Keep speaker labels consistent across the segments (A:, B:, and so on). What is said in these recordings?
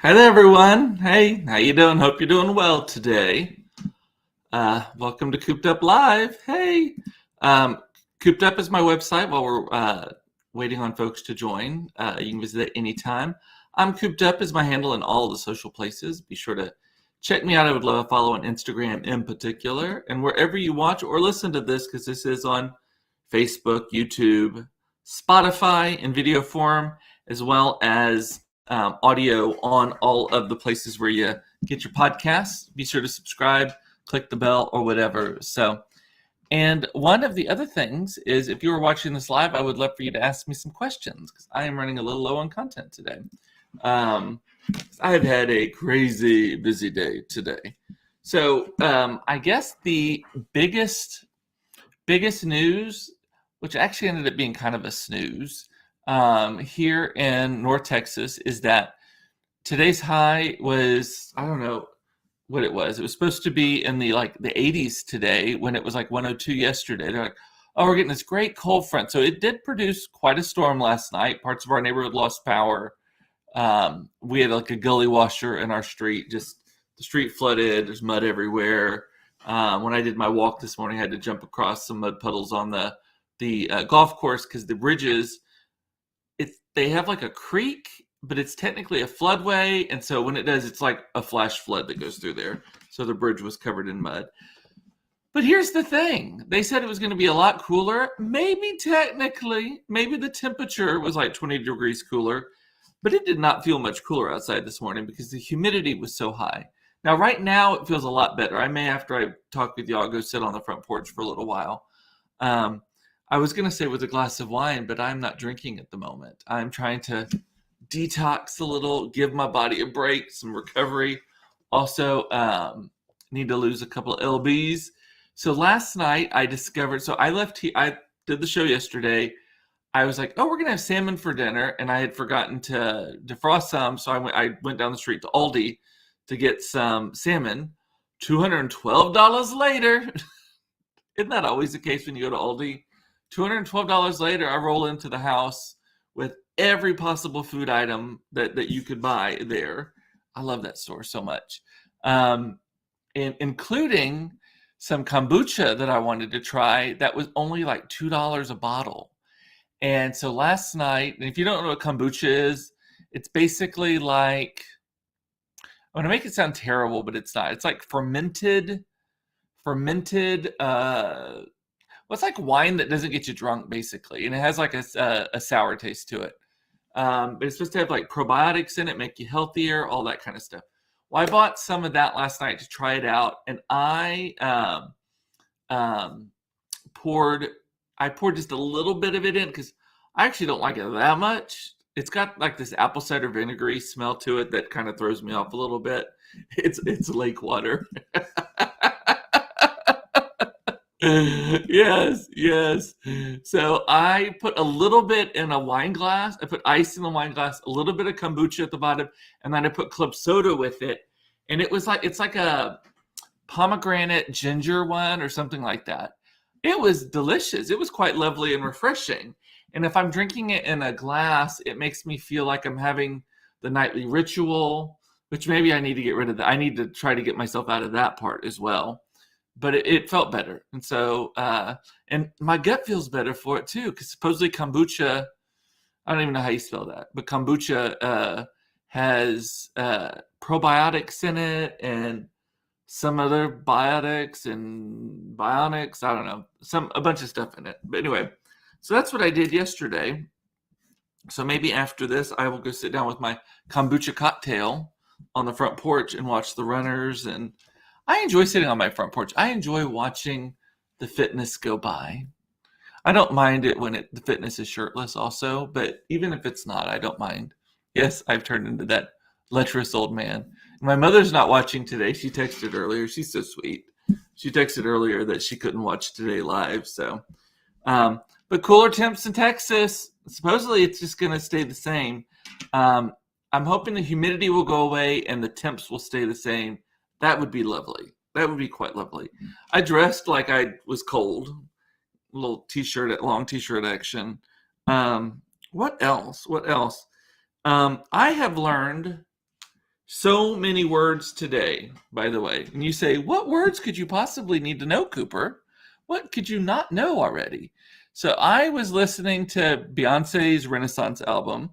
A: Hi there, everyone. Hey, how you doing? Hope you're doing well today. Welcome to Cooped Up Live. Hey, um, Cooped Up is my website while we're waiting on folks to join. You can visit it anytime. I'm Cooped Up is my handle in all the social places. Be sure to check me out. I would love a follow on Instagram in particular, and wherever you watch or listen to this, because this is on Facebook, YouTube, Spotify in video form, as well as audio on all of the places where you get your podcasts. Be sure to subscribe, click the bell, or whatever. And one of the other things is if you were watching this live, I would love for you to ask me some questions because I am running a little low on content today. I've had a crazy busy day today. So I guess the biggest news, which actually ended up being kind of a snooze, here in North Texas, is that today's high was, I don't know what it was. It was supposed to be in the 80s today when it was like 102 yesterday. They're like, oh, we're getting this great cold front. So it did produce quite a storm last night. Parts of our neighborhood lost power. We had like a gully washer in our street. Just the street flooded. There's mud everywhere. When I did my walk this morning, I had to jump across some mud puddles on the golf course because the bridges, they have like a creek, but it's technically a floodway, and so when it does, it's like a flash flood that goes through there. So the bridge was covered in mud. But here's the thing. They said it was going to be a lot cooler. Maybe technically, maybe the temperature was like 20 degrees cooler, but it did not feel much cooler outside this morning because the humidity was so high. Now, right now, it feels a lot better. I may, after I talk with y'all, go sit on the front porch for a little while. I was going to say with a glass of wine, but I'm not drinking at the moment. I'm trying to detox a little, give my body a break, some recovery. Also, need to lose a couple of lbs. So last night I discovered, so I did the show yesterday. I was like, oh, we're going to have salmon for dinner. And I had forgotten to defrost some. So I went down the street to Aldi to get some salmon. $212 later. Isn't that always the case when you go to Aldi? $212 later, I roll into the house with every possible food item that you could buy there. I love that store so much. And including some kombucha that I wanted to try that was only like $2 a bottle. And so last night, and if you don't know what kombucha is, it's basically like, I'm going to make it sound terrible, but it's not. It's like fermented, it's like wine that doesn't get you drunk, basically, and it has like a sour taste to it. But it's supposed to have like probiotics in it, make you healthier, all that kind of stuff. Well, I bought some of that last night to try it out, and I poured just a little bit of it in because I actually don't like it that much. It's got like this apple cider vinegary smell to it that kind of throws me off a little bit. It's lake water. Yes. So I put a little bit in a wine glass. I put ice in the wine glass, a little bit of kombucha at the bottom, and then I put club soda with it. And it's like a pomegranate ginger one or something like that. It was delicious. It was quite lovely and refreshing. And if I'm drinking it in a glass, it makes me feel like I'm having the nightly ritual, which maybe I need to get rid of that. I need to try to get myself out of that part as well. But it felt better. And so, and my gut feels better for it too, because supposedly kombucha, I don't even know how you spell that, but kombucha has probiotics in it and some other biotics and bionics. I don't know, a bunch of stuff in it. But anyway, so that's what I did yesterday. So maybe after this, I will go sit down with my kombucha cocktail on the front porch and watch the runners. And I enjoy sitting on my front porch. I enjoy watching the fitness go by. I don't mind it when the fitness is shirtless also, but even if it's not, I don't mind. Yes, I've turned into that lecherous old man. My mother's not watching today. She texted earlier. She's so sweet. She texted earlier that she couldn't watch today live. So, but cooler temps in Texas. Supposedly it's just going to stay the same. I'm hoping the humidity will go away and the temps will stay the same. That would be lovely. That would be quite lovely. I dressed like I was cold. Little t-shirt, long t-shirt action. What else? I have learned So many words today, by the way. And you say, what words could you possibly need to know, Cooper? What could you not know already? So I was listening to Beyonce's Renaissance album,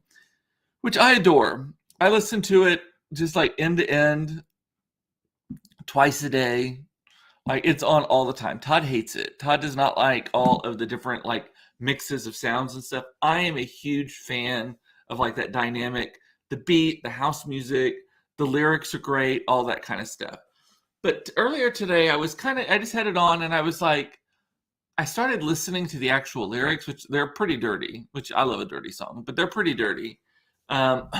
A: which I adore. I listen to it just like end to end, twice a day. Like it's on all the time. Todd hates it. Todd does not like all of the different like mixes of sounds and stuff. I am a huge fan of like that dynamic, the beat, the house music, the lyrics are great, all that kind of stuff. But earlier today, I just had it on and I was like, I started listening to the actual lyrics, which they're pretty dirty, which I love a dirty song, but they're pretty dirty. Um,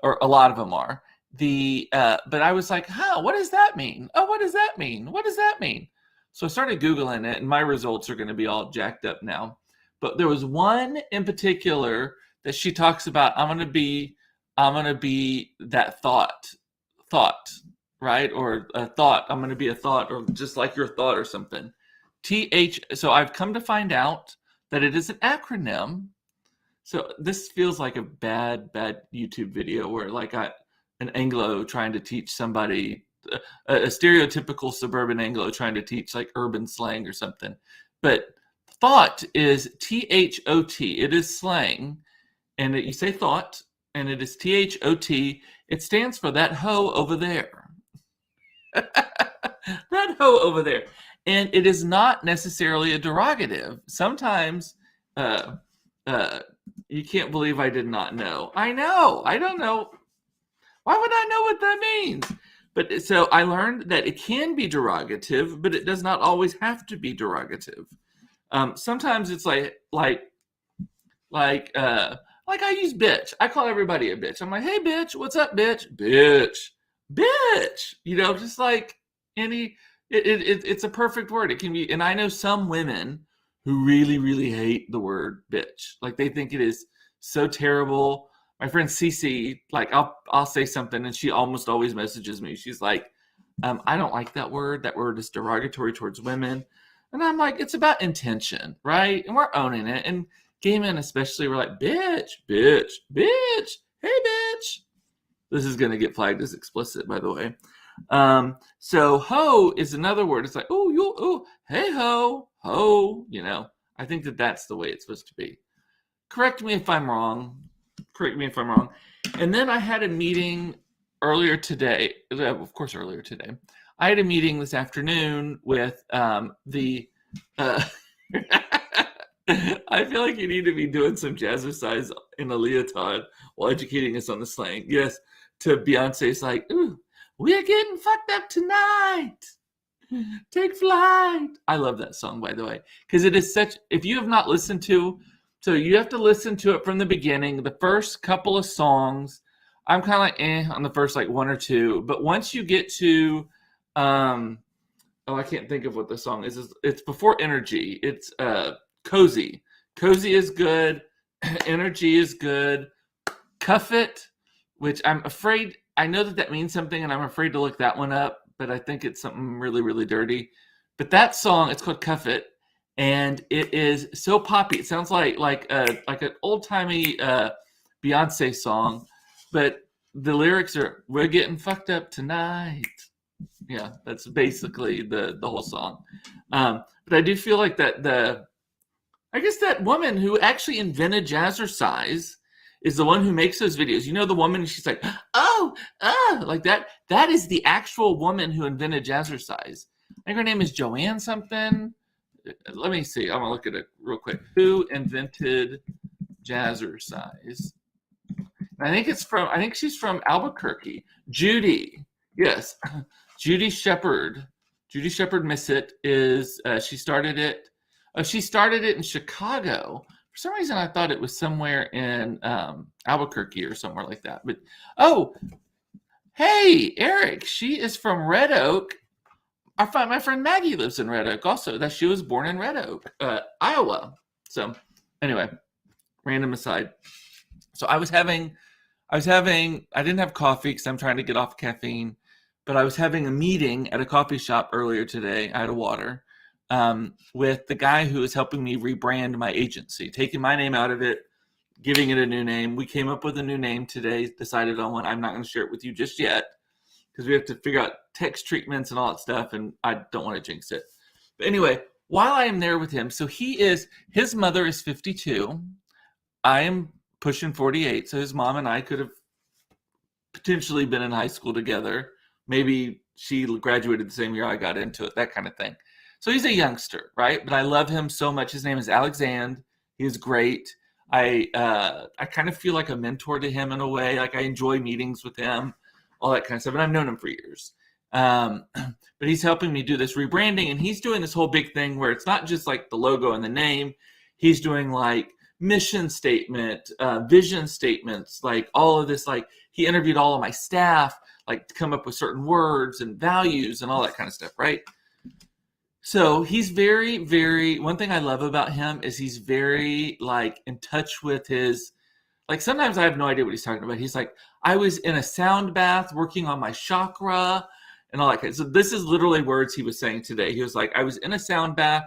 A: or a lot of them are. But I was like, huh, what does that mean? Oh, what does that mean? What does that mean? So I started Googling it, and my results are going to be all jacked up now. But there was one in particular that she talks about. I'm going to be that thought, right? Or a thought. I'm going to be a thought, or just like your thought, or something. So I've come to find out that it is an acronym. So this feels like a bad YouTube video where like an Anglo trying to teach somebody, a stereotypical suburban Anglo trying to teach like urban slang or something. But thought is THOT. It is slang. And you say thought, and it is THOT. It stands for that hoe over there. That hoe over there. And it is not necessarily a derogative. Sometimes you can't believe I did not know. I know. I don't know. Why would I know what that means? But so I learned that it can be derogative, but it does not always have to be derogative. Sometimes it's like I use bitch. I call everybody a bitch. I'm like, hey bitch, what's up, bitch? Bitch. You know, just like it's a perfect word. It can be, and I know some women who really hate the word bitch. Like they think it is so terrible. My friend Cece, like I'll say something and she almost always messages me. She's like, I don't like that word. That word is derogatory towards women. And I'm like, it's about intention, right? And we're owning it. And gay men especially, we're like, bitch, hey bitch. This is going to get flagged as explicit, by the way. So hoe is another word. It's like, hey ho, you know. I think that's the way it's supposed to be. Correct me if I'm wrong. And then I had a meeting earlier today. Of course, earlier today. I had a meeting this afternoon with the. I feel like you need to be doing some jazzercise in a leotard while educating us on the slang. Yes, to Beyonce's like, ooh, we're getting fucked up tonight. Take flight. I love that song, by the way, because it is such. If you have not listened to, so you have to listen to it from the beginning. The first couple of songs, I'm kind of like on the first like one or two, but once you get to, I can't think of what the song is. It's before Energy. It's Cozy. Cozy is good. Energy is good. Cuff It, which I'm afraid. I know that means something, and I'm afraid to look that one up. But I think it's something really dirty. But that song, it's called Cuff It, and it is so poppy. It sounds like an old timey Beyonce song, but the lyrics are "We're getting fucked up tonight." Yeah, that's basically the whole song. But I do feel like that I guess that woman who actually invented jazzercise is the one who makes those videos. You know, the woman, she's like, like that. That is the actual woman who invented jazzercise. I think her name is Joanne something. Let me see. I'm going to look at it real quick. Who invented jazzercise? I think she's from Albuquerque. Judy. Yes. Judy Shepard. Judy Shepard Missett is, she started it. She started it in Chicago. For some reason, I thought it was somewhere in Albuquerque or somewhere like that. But hey, Eric, she is from Red Oak. My friend Maggie lives in Red Oak also. That she was born in Red Oak, Iowa. So anyway, random aside. So I didn't have coffee because I'm trying to get off caffeine, but I was having a meeting at a coffee shop earlier today. I had a water. With the guy who is helping me rebrand my agency, taking my name out of it, giving it a new name. We came up with a new name today, decided on one. I'm not going to share it with you just yet, because we have to figure out text treatments and all that stuff, and I don't want to jinx it. But anyway, while I am there with him, so his mother is 52. I am pushing 48, so his mom and I could have potentially been in high school together. Maybe she graduated the same year I got into it, that kind of thing. So he's a youngster, right? But I love him so much. His name is Alexander. He is great. I kind of feel like a mentor to him in a way. Like I enjoy meetings with him, all that kind of stuff. And I've known him for years. But he's helping me do this rebranding, and he's doing this whole big thing where it's not just like the logo and the name. He's doing like mission statement, vision statements, like all of this. Like he interviewed all of my staff, like to come up with certain words and values and all that kind of stuff, right? So he's very, very, one thing I love about him is he's very like in touch with his, like sometimes I have no idea what he's talking about. He's like, I was in a sound bath working on my chakra and all that kind of, so this is literally words he was saying today. He was like, I was in a sound bath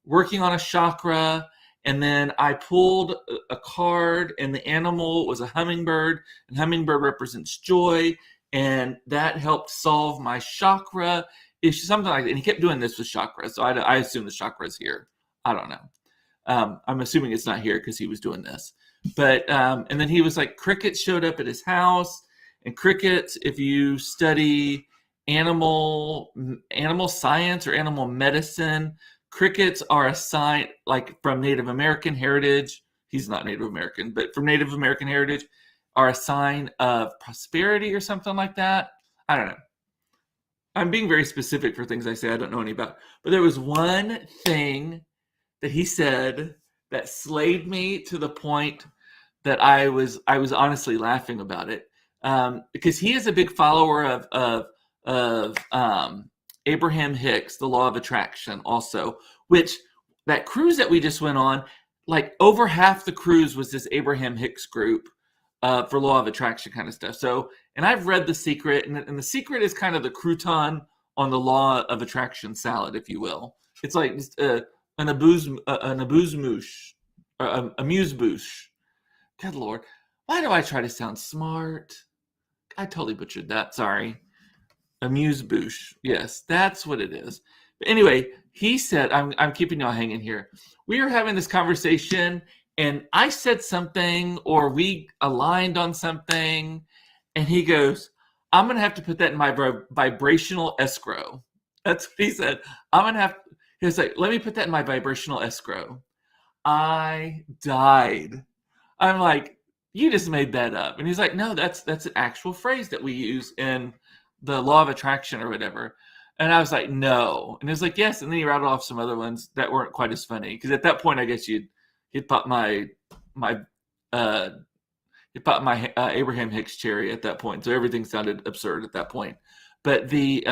A: working on a chakra, and then I pulled a card, and the animal was a hummingbird, and hummingbird represents joy, and that helped solve my chakra issue, something like that. And he kept doing this with chakra, so I assume the chakra is here. I don't know. I'm assuming it's not here because he was doing this. But and then he was like, crickets showed up at his house, and crickets, if you study animal science or animal medicine, crickets are a sign, like from Native American heritage. He's not Native American, but from Native American heritage, are a sign of prosperity or something like that. I don't know. I'm being very specific for things I say I don't know any about. But there was one thing that he said that slayed me to the point that I was honestly laughing about it, because he is a big follower of Abraham Hicks, the law of attraction, also. Which that cruise that we just went on, like over half the cruise was this Abraham Hicks group for law of attraction kind of stuff. So, and I've read The Secret, and The Secret is kind of the crouton on the law of attraction salad, if you will. It's like just an amuse-bouche. Good Lord. Why do I try to sound smart? I totally butchered that. Sorry. Amuse-bouche. Yes, that's what it is. But anyway, he said, I'm keeping y'all hanging here. We were having this conversation, and I said something, or we aligned on something, and he goes, I'm going to have to put that in my vibrational escrow. That's what he said. He was like, let me put that in my vibrational escrow. I died. I'm like, you just made that up. And he's like, no, that's an actual phrase that we use in the law of attraction or whatever. And I was like, no. And he was like, yes. And then he rattled off some other ones that weren't quite as funny. Because at that point, I guess he'd popped my Abraham Hicks cherry at that point. So everything sounded absurd at that point. But the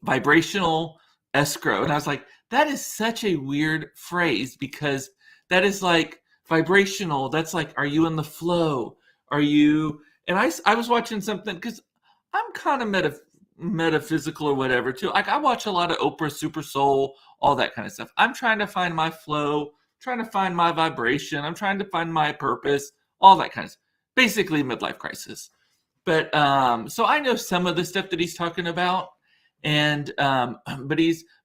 A: vibrational escrow, and I was like, that is such a weird phrase, because that is like vibrational. That's like, are you in the flow? Are you? And I was watching something, because I'm kind of metaphysical or whatever too. Like I watch a lot of Oprah, Super Soul, all that kind of stuff. I'm trying to find my flow, trying to find my vibration. I'm trying to find my purpose, all that kind of stuff. Basically midlife crisis. But so I know some of the stuff that he's talking about. And but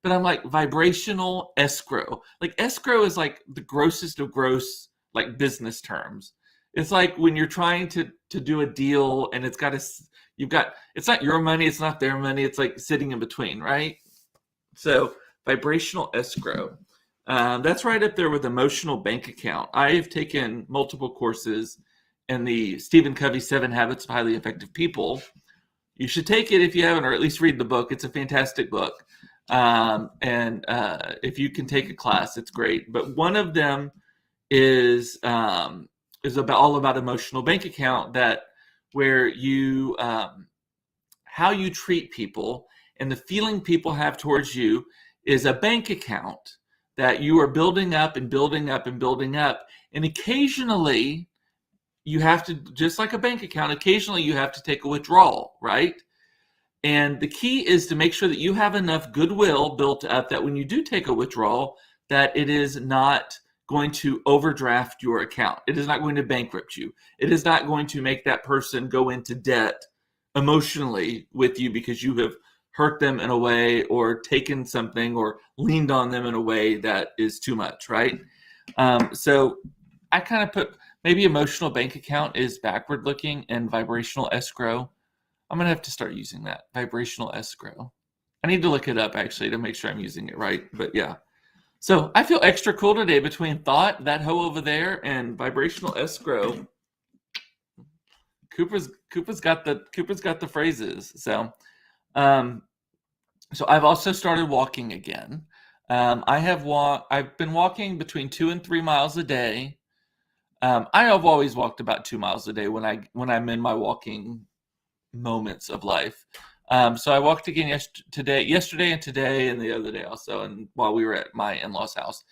A: I'm like, vibrational escrow. Like escrow is like the grossest of gross, like business terms. It's like when you're trying to do a deal, and it's not your money, it's not their money, it's like sitting in between, right? So vibrational escrow. That's right up there with emotional bank account. I have taken multiple courses in the Stephen Covey 7 Habits of Highly Effective People. You should take it if you haven't, or at least read the book. It's a fantastic book. And if you can take a class, it's great. But one of them is all about emotional bank account, that where you how you treat people and the feeling people have towards you is a bank account that you are building up and building up and building up. And occasionally you have to, just like a bank account, occasionally you have to take a withdrawal, right? And the key is to make sure that you have enough goodwill built up that when you do take a withdrawal, that it is not going to overdraft your account. It is not going to bankrupt you. It is not going to make that person go into debt emotionally with you because you have hurt them in a way or taken something or leaned on them in a way that is too much, right? So I kind of put maybe emotional bank account is backward looking and vibrational escrow. I'm going to have to start using that. Vibrational escrow. I need to look it up actually to make sure I'm using it right. But yeah. So I feel extra cool today between thought, that hoe over there, and vibrational escrow. Cooper's got the phrases. So so I've also started walking again. I've been walking between 2 and 3 miles a day. I have always walked about 2 miles a day when I'm in my walking moments of life. So I walked again yesterday and today and the other day also, and while we were at my in-laws' house.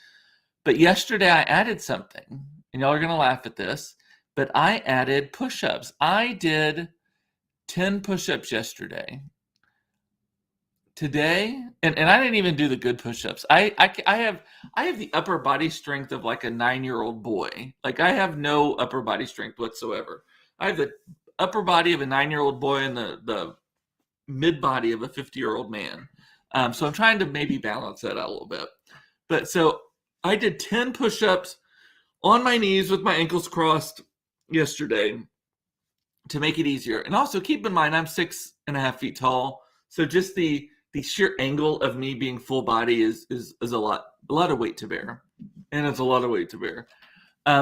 A: But yesterday I added something, and y'all are gonna laugh at this, but I added push-ups. I did 10 push-ups yesterday. Today, and I didn't even do the good push-ups. I have the upper body strength of like a 9-year-old boy. Like I have no upper body strength whatsoever. I have the upper body of a 9-year-old boy and the mid body of a 50-year-old man. So I'm trying to maybe balance that out a little bit. But so I did 10 push-ups on my knees with my ankles crossed yesterday to make it easier. And also keep in mind, I'm 6.5 feet tall. So just the sheer angle of me being full body is a lot of weight to bear. And it's a lot of weight to bear.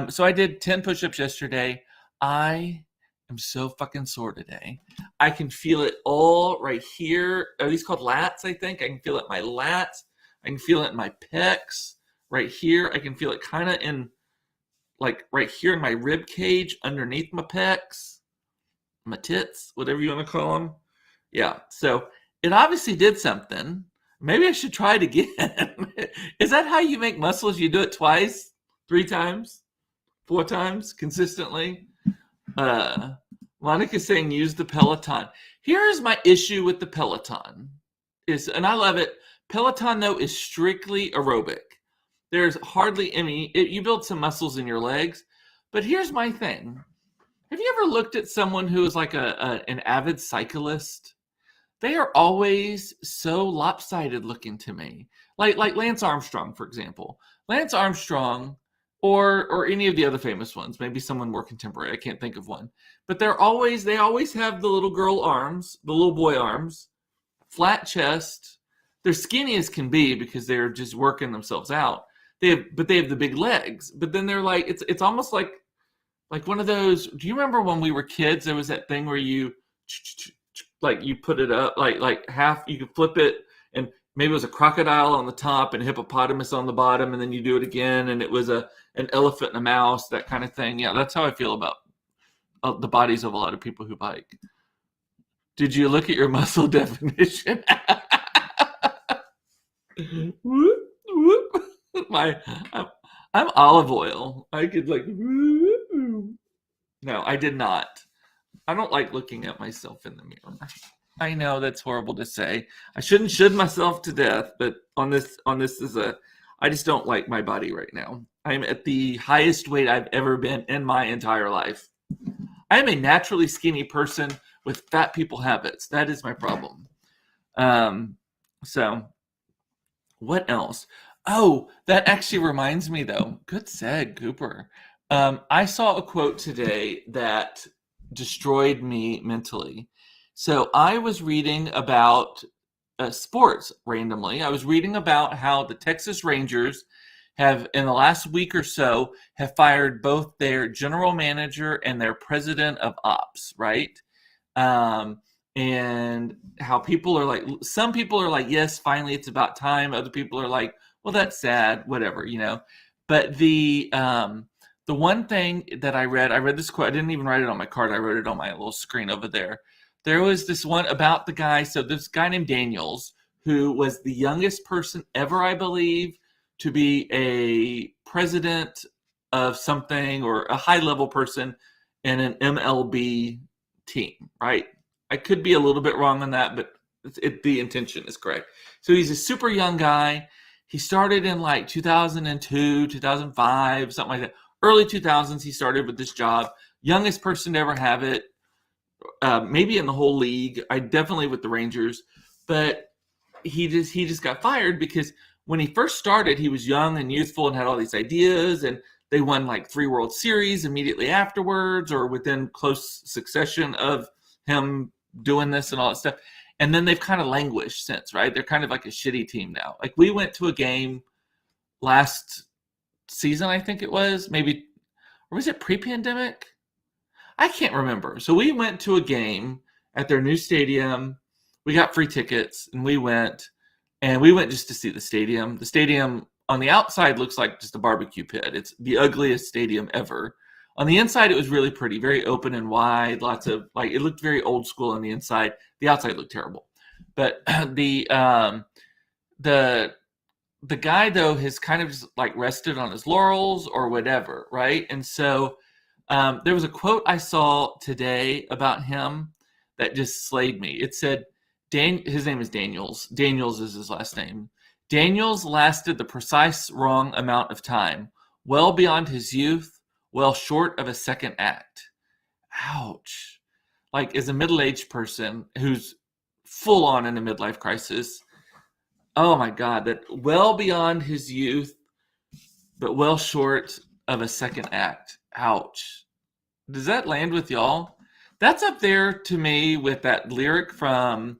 A: So I did 10 push-ups yesterday. I am so fucking sore today. I can feel it all right here. Are these called lats, I think? I can feel it in my lats. I can feel it in my pecs. Right here. I can feel it kind of in, like, right here in my rib cage, underneath my pecs. My tits, whatever you want to call them. Yeah, so it obviously did something. Maybe I should try it again. Is that how you make muscles? You do it twice, 3 times, 4 times consistently? Monica's saying use the Peloton. Here's my issue with the Peloton. And I love it. Peloton, though, is strictly aerobic. There's hardly any, you build some muscles in your legs. But here's my thing. Have you ever looked at someone who is like an avid cyclist? They are always so lopsided looking to me. Like Lance Armstrong, for example. Lance Armstrong, or any of the other famous ones, maybe someone more contemporary, I can't think of one. But they always have the little girl arms, the little boy arms, flat chest. They're skinny as can be because they're just working themselves out. They have the big legs. But then they're like, it's almost like one of those. Do you remember when we were kids? There was that thing where you put it up like half. You could flip it, and maybe it was a crocodile on the top and a hippopotamus on the bottom, and then you do it again, and it was an elephant and a mouse, that kind of thing. Yeah, that's how I feel about the bodies of a lot of people who bike. Did you look at your muscle definition? Whoop, whoop. I'm olive oil. I could like. No, I did not. I don't like looking at myself in the mirror. I know that's horrible to say. I shouldn't should myself to death, but on this I just don't like my body right now. I'm at the highest weight I've ever been in my entire life. I am a naturally skinny person with fat people habits. That is my problem. So what else? Oh, that actually reminds me though. Good seg, Cooper. I saw a quote today that destroyed me mentally. So I was reading about sports randomly. I was reading about how the Texas Rangers have, in the last week or so, have fired both their general manager and their president of ops, right? And how people are like, some people are like, yes, finally it's about time. Other people are like, well, that's sad, whatever, But the one thing that I read this quote. I didn't even write it on my card. I wrote it on my little screen over there. There was this one about the guy. So this guy named Daniels, who was the youngest person ever, I believe, to be a president of something or a high-level person in an MLB team, right? I could be a little bit wrong on that, but the intention is correct. So he's a super young guy. He started in like 2002, 2005, something like that. Early 2000s, he started with this job. Youngest person to ever have it. maybe in the whole league. I definitely with the Rangers, but he just got fired because when he first started, he was young and youthful and had all these ideas, and they won like 3 World Series immediately afterwards, or within close succession of him doing this and all that stuff. And then they've kind of languished since, right? They're kind of like a shitty team now. Like we went to a game last season, I think it was, maybe, or was it pre-pandemic? I can't remember. So we went to a game at their new stadium. We got free tickets and we went just to see the stadium. The stadium on the outside looks like just a barbecue pit. It's the ugliest stadium ever. On the inside, it was really pretty, very open and wide. Lots of it looked very old school on the inside. The outside looked terrible. But the guy though has kind of just like rested on his laurels or whatever, right? And so there was a quote I saw today about him that just slayed me. It said, his name is Daniels. Daniels is his last name. Daniels lasted the precise wrong amount of time, well beyond his youth, well short of a second act. Ouch. Like, as a middle-aged person who's full on in a midlife crisis, oh my God, that well beyond his youth, but well short of a second act. Ouch. Does that land with y'all? That's up there to me with that lyric from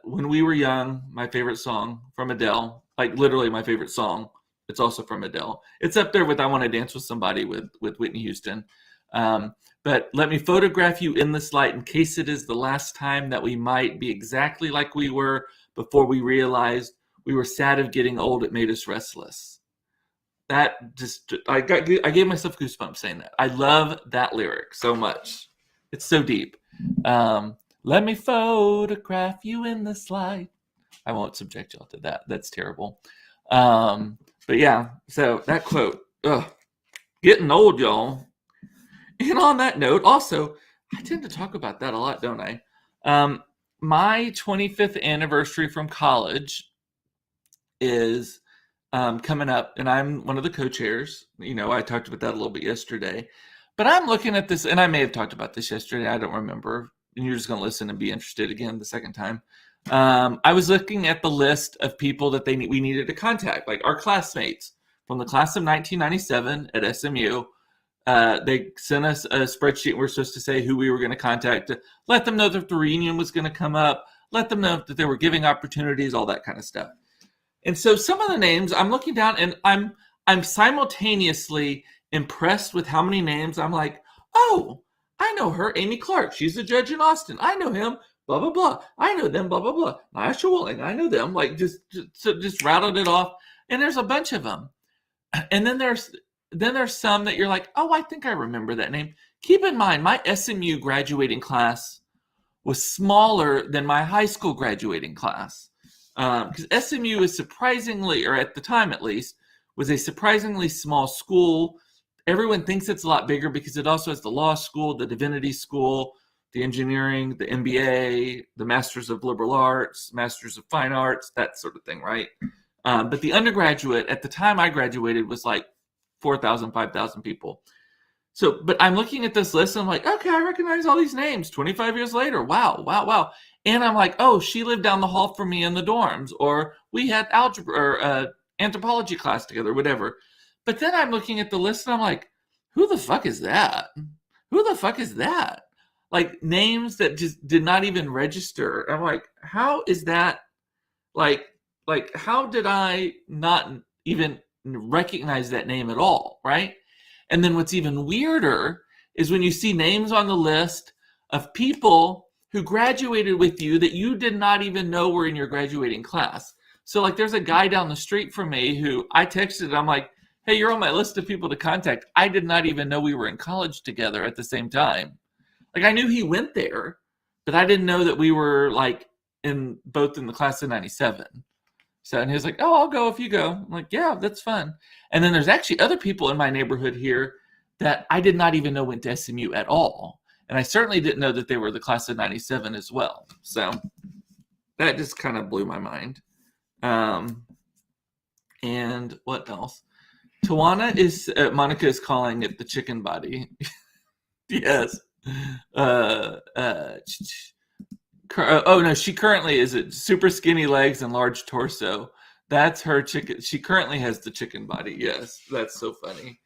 A: When We Were Young, my favorite song from Adele, like literally my favorite song. It's also from Adele. It's up there with I Want to Dance with Somebody with Whitney Houston. But let me photograph you in this light in case it is the last time that we might be exactly like we were before we realized we were sad of getting old. It made us restless. That just, I gave myself goosebumps saying that. I love that lyric so much. It's so deep. Let me photograph you in this light. I won't subject y'all to that. That's terrible. But yeah, so that quote, getting old, y'all. And on that note, also, I tend to talk about that a lot, don't I? My 25th anniversary from college is coming up, and I'm one of the co-chairs. I talked about that a little bit yesterday. But I'm looking at this, and I may have talked about this yesterday. I don't remember. And you're just going to listen and be interested again the second time. I was looking at the list of people that we needed to contact, like our classmates from the class of 1997 at SMU. They sent us a spreadsheet. We're supposed to say who we were going to contact to let them know that the reunion was going to come up, let them know that they were giving opportunities, all that kind of stuff. And so some of the names, I'm looking down and I'm simultaneously impressed with how many names. I'm like, oh, I know her, Amy Clark. She's a judge in Austin. I know him, blah, blah, blah. I know them, blah, blah, blah. Nyasha Willing, I know them. Like just routed it off. And there's a bunch of them. And then there's some that you're like, oh, I think I remember that name. Keep in mind, my SMU graduating class was smaller than my high school graduating class. Because SMU is surprisingly, or at the time at least, was a surprisingly small school. Everyone thinks it's a lot bigger because it also has the law school, the divinity school, the engineering, the MBA, the Masters of Liberal Arts, Masters of Fine Arts, that sort of thing, right? But the undergraduate, at the time I graduated, was like 4,000, 5,000 people. So, but I'm looking at this list and I'm like, okay, I recognize all these names 25 years later. Wow, wow, wow. And I'm like, oh, she lived down the hall from me in the dorms, or we had algebra or anthropology class together, whatever. But then I'm looking at the list and I'm like, who the fuck is that? Who the fuck is that? Like names that just did not even register. I'm like, how is that? Like how did I not even recognize that name at all, right? And then what's even weirder is when you see names on the list of people who graduated with you that you did not even know were in your graduating class. So like there's a guy down the street from me who I texted, I'm like, hey, you're on my list of people to contact. I did not even know we were in college together at the same time. Like I knew he went there, but I didn't know that we were like both in the class of 97. So, and he was like, oh, I'll go if you go. I'm like, yeah, that's fun. And then there's actually other people in my neighborhood here that I did not even know went to SMU at all. And I certainly didn't know that they were the class of 97 as well. So that just kind of blew my mind. And what else? Monica is calling it the chicken body. Yes. Oh no, she currently is it super skinny legs and large torso. That's her chicken. She currently has the chicken body. Yes, that's so funny.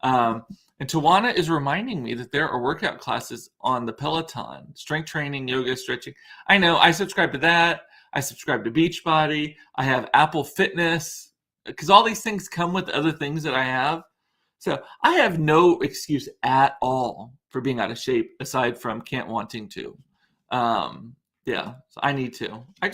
A: Um, and Tawana is reminding me that there are workout classes on the Peloton, strength training, yoga, stretching. I know I subscribe to that. I subscribe to Beachbody. I have Apple Fitness because all these things come with other things that I have. So I have no excuse at all for being out of shape aside from can't wanting to. Yeah, so I need to. I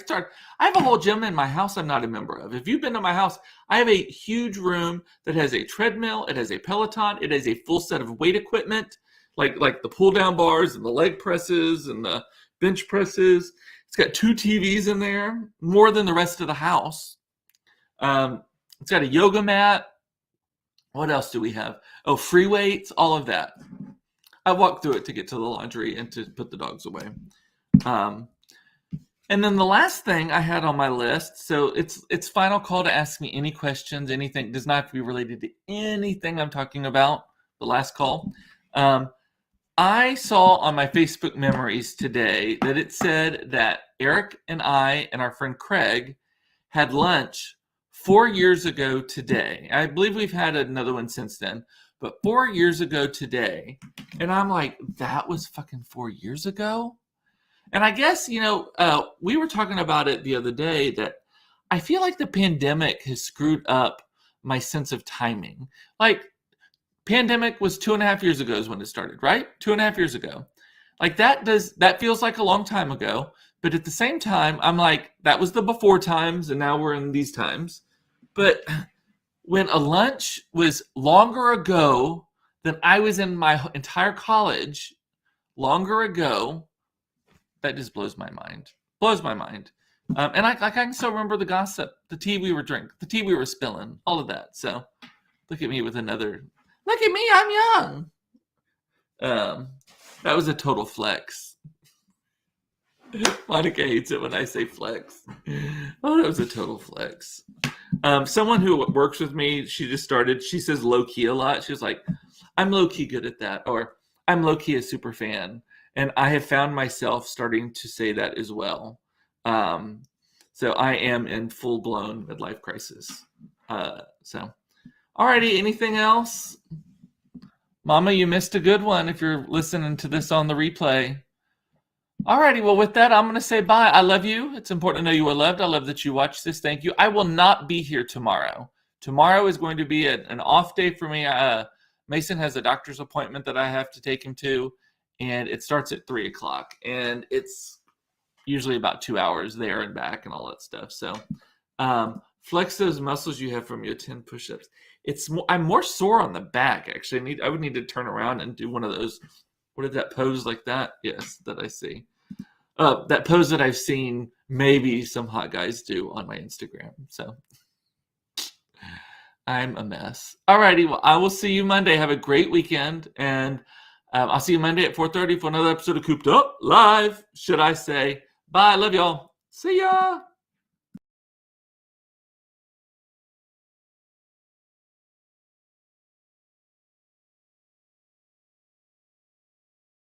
A: have a whole gym in my house I'm not a member of. If you've been to my house, I have a huge room that has a treadmill, it has a Peloton, it has a full set of weight equipment, like the pull down bars and the leg presses and the bench presses. It's got 2 TVs in there, more than the rest of the house. It's got a yoga mat. What else do we have? Oh, free weights, all of that. I walked through it to get to the laundry and to put the dogs away. And then the last thing I had on my list, so it's final call to ask me any questions, anything. It does not have to be related to anything I'm talking about, the last call. I saw on my Facebook memories today that it said that Eric and I and our friend Craig had lunch 4 years ago today. I believe we've had another one since then, but 4 years ago today. And I'm like, that was fucking 4 years ago? And I guess, we were talking about it the other day that I feel like the pandemic has screwed up my sense of timing. Like, pandemic was 2.5 years ago is when it started, right? 2.5 years ago. Like that feels like a long time ago. But at the same time, I'm like, that was the before times and now we're in these times. But when a lunch was longer ago than I was in my entire college, longer ago, that just blows my mind. Blows my mind. And I can still remember the gossip, the tea we were drinking, the tea we were spilling, all of that. So look at me with another, look at me, I'm young. That was a total flex. Monica hates it when I say flex. Oh, that was a total flex. Someone who works with me, she says low key a lot. She was like, I'm low key good at that. Or I'm low key a super fan. And I have found myself starting to say that as well. So I am in full blown midlife crisis. Alrighty, anything else? Mama, you missed a good one if you're listening to this on the replay. Alrighty, well, with that, I'm going to say bye. I love you. It's important to know you are loved. I love that you watched this. Thank you. I will not be here tomorrow. Tomorrow is going to be an off day for me. Mason has a doctor's appointment that I have to take him to, and it starts at 3 o'clock. And it's usually about 2 hours there and back and all that stuff. So flex those muscles you have from your 10 push-ups. I'm more sore on the back, actually. I would need to turn around and do one of those. What is that pose like that? Yes, that I see. That pose that I've seen maybe some hot guys do on my Instagram. So I'm a mess. Alrighty, well, I will see you Monday. Have a great weekend. And I'll see you Monday at 4:30 for another episode of Cooped Up Live, should I say. Bye. Love y'all. See ya.